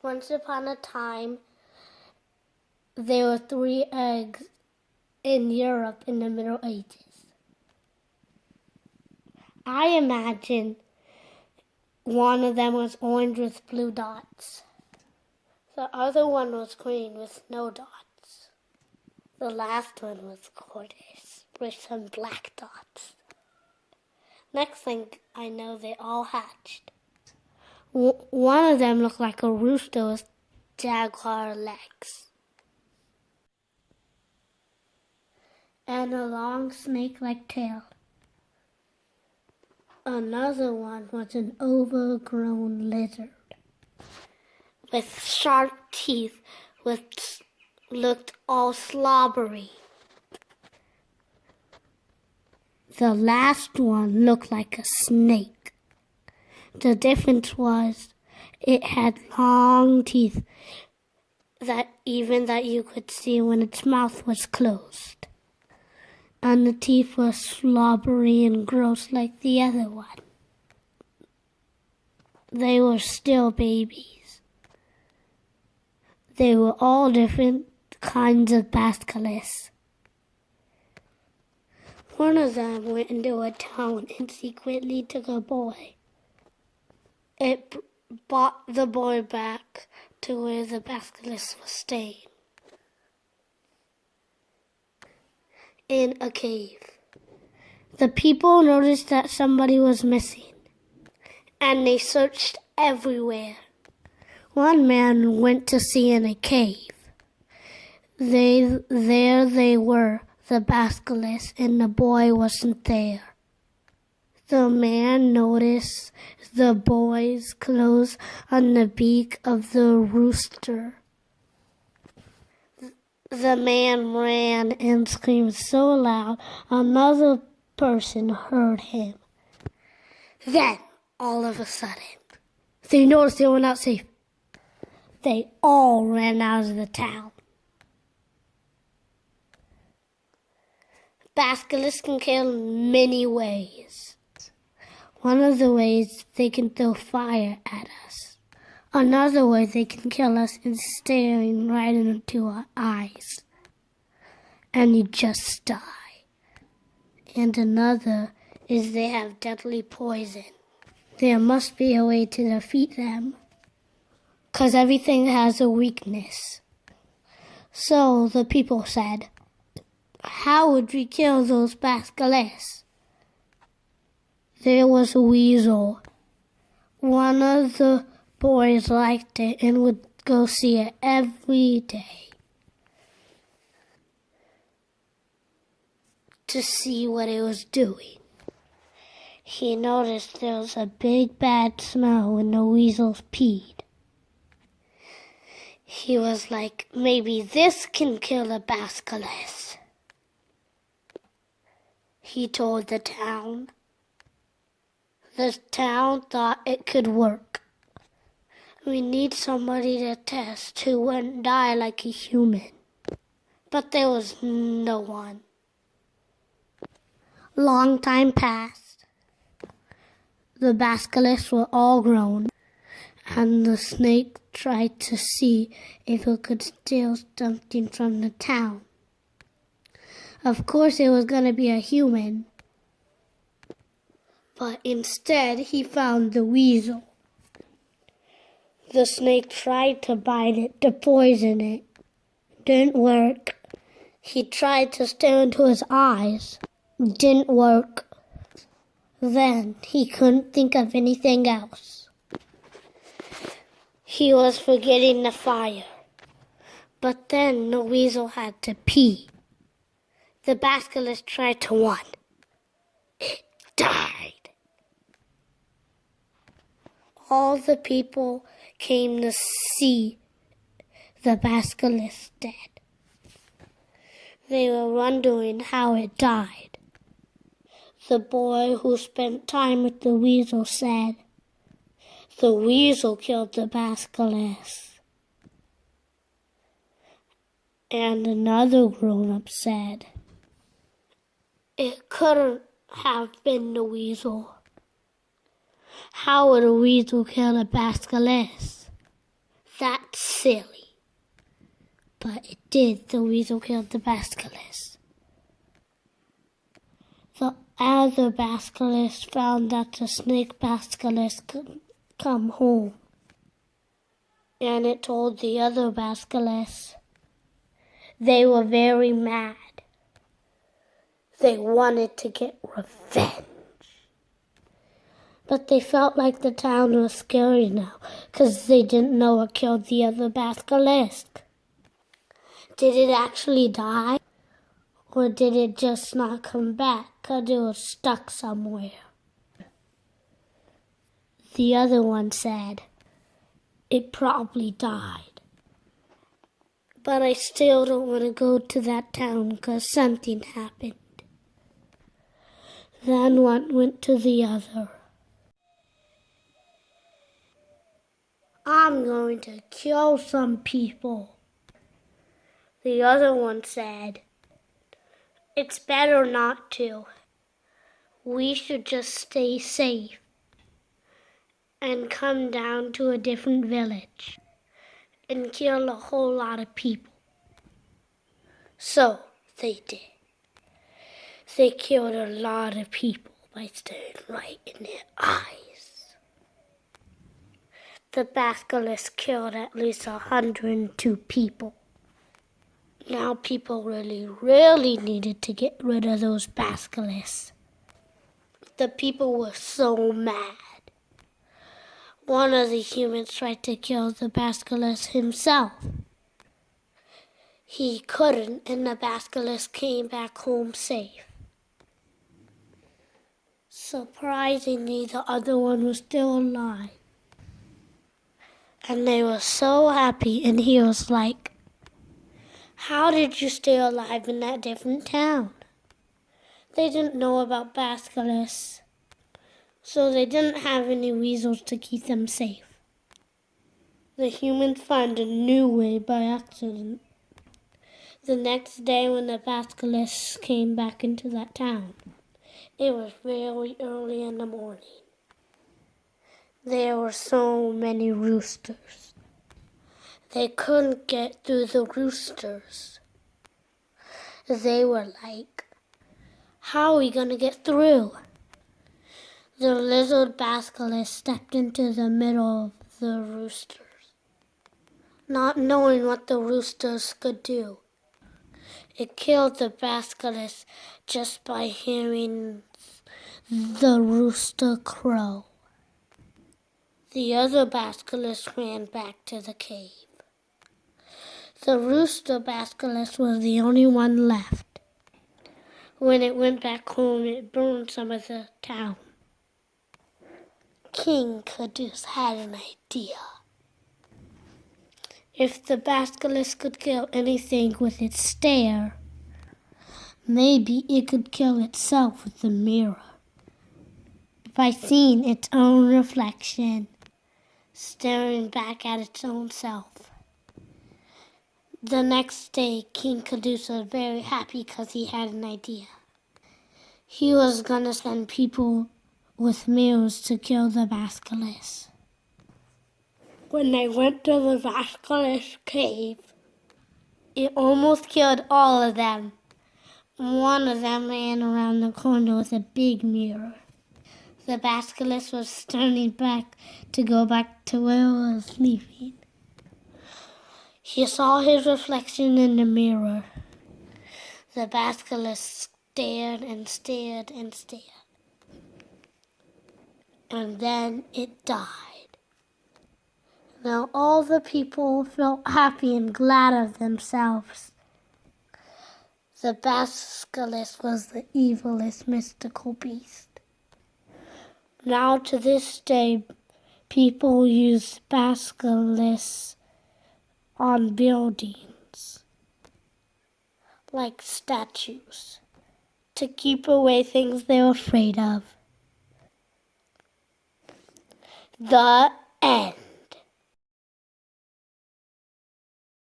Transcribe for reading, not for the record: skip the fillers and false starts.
Once upon a time, there were 3 eggs in Europe in the Middle Ages. I imagine one of them was orange with blue dots. The other one was green with no dots. The last one was Quddús with some black dots. Next thing I know, they all hatched. One of them looked like a rooster with jaguar legs and a long snake-like tail. Another one was an overgrown lizard with sharp teeth which looked all slobbery. The last one looked like a snake. The difference was it had long teeth that you could see when its mouth was closed. And the teeth were slobbery and gross like the other one. They were still babies. They were all different kinds of basilisks. One of them went into a town and secretly took a boy. It brought the boy back to where the basilisk was staying. In a cave. The people noticed that somebody was missing, and they searched everywhere. One man went to see in a cave. There they were, the basilisk, and the boy wasn't there. The man noticed the boy's clothes on the beak of the rooster. The man ran and screamed so loud, another person heard him. Then, all of a sudden, they noticed they were not safe. They all ran out of the town. Basilisks can kill many ways. One of the ways, they can throw fire at us. Another way, they can kill us in staring right into our eyes, and you just die. And another is they have deadly poison. There must be a way to defeat them, 'cause everything has a weakness. So the people said, how would we kill those basilisks? There was a weasel. One of the boys liked it and would go see it every day to see what it was doing. He noticed there was a big bad smell when the weasels peed. He was like, maybe this can kill a basilisk. He told the town. The town thought it could work. We need somebody to test who wouldn't die like a human. But there was no one. Long time passed. The basilisks were all grown, and the snake tried to see if it could steal something from the town. Of course it was going to be a human. But instead, he found the weasel. The snake tried to bite it, to poison it. Didn't work. He tried to stare into his eyes. Didn't work. Then, he couldn't think of anything else. He was forgetting the fire. But then the weasel had to pee. The basilisk tried to run. It died. All the people came to see the basilisk dead. They were wondering how it died. The boy who spent time with the weasel said, the weasel killed the basilisk. And another grown-up said, it couldn't have been the weasel. How would a weasel kill a basilisk? That's silly. But it did. The weasel killed the basilisk. The other basilisk found that the snake basilisk could come home. And it told the other basilisks. They were very mad. They wanted to get revenge. But they felt like the town was scary now, because they didn't know what killed the other basilisk. Did it actually die? Or did it just not come back because it was stuck somewhere? The other one said, it probably died. But I still don't want to go to that town because something happened. Then one went to the other. I'm going to kill some people. The other one said, it's better not to. We should just stay safe and come down to a different village and kill a whole lot of people. So they did. They killed a lot of people by staring right in their eyes. The basilisk killed at least 102 people. Now people really needed to get rid of those basilisks. The people were so mad. One of the humans tried to kill the basilisk himself. He couldn't, and the basilisk came back home safe. Surprisingly, the other one was still alive. And they were so happy, and he was like, how did you stay alive in that different town? They didn't know about basilisks, so they didn't have any weasels to keep them safe. The humans found a new way by accident. The next day when the basilisks came back into that town, it was very early in the morning. There were so many roosters. They couldn't get through the roosters. They were like, how are we going to get through? The lizard basilisk stepped into the middle of the roosters, not knowing what the roosters could do. It killed the basilisk just by hearing the rooster crow. The other basilisk ran back to the cave. The rooster basilisk was the only one left. When it went back home, it burned some of the town. King Quddús had an idea. If the basilisk could kill anything with its stare, maybe it could kill itself with the mirror by seeing its own reflection, staring back at its own self. The next day, King Quddús was very happy because he had an idea. He was going to send people with mirrors to kill the basilisk. When they went to the basilisk cave, it almost killed all of them. One of them ran around the corner with a big mirror. The basilisk was turning back to go back to where it was sleeping. He saw his reflection in the mirror. The basilisk stared and stared and stared. And then it died. Now all the people felt happy and glad of themselves. The basilisk was the evilest mystical beast. Now to this day, people use basilisks on buildings, like statues, to keep away things they're afraid of. The end.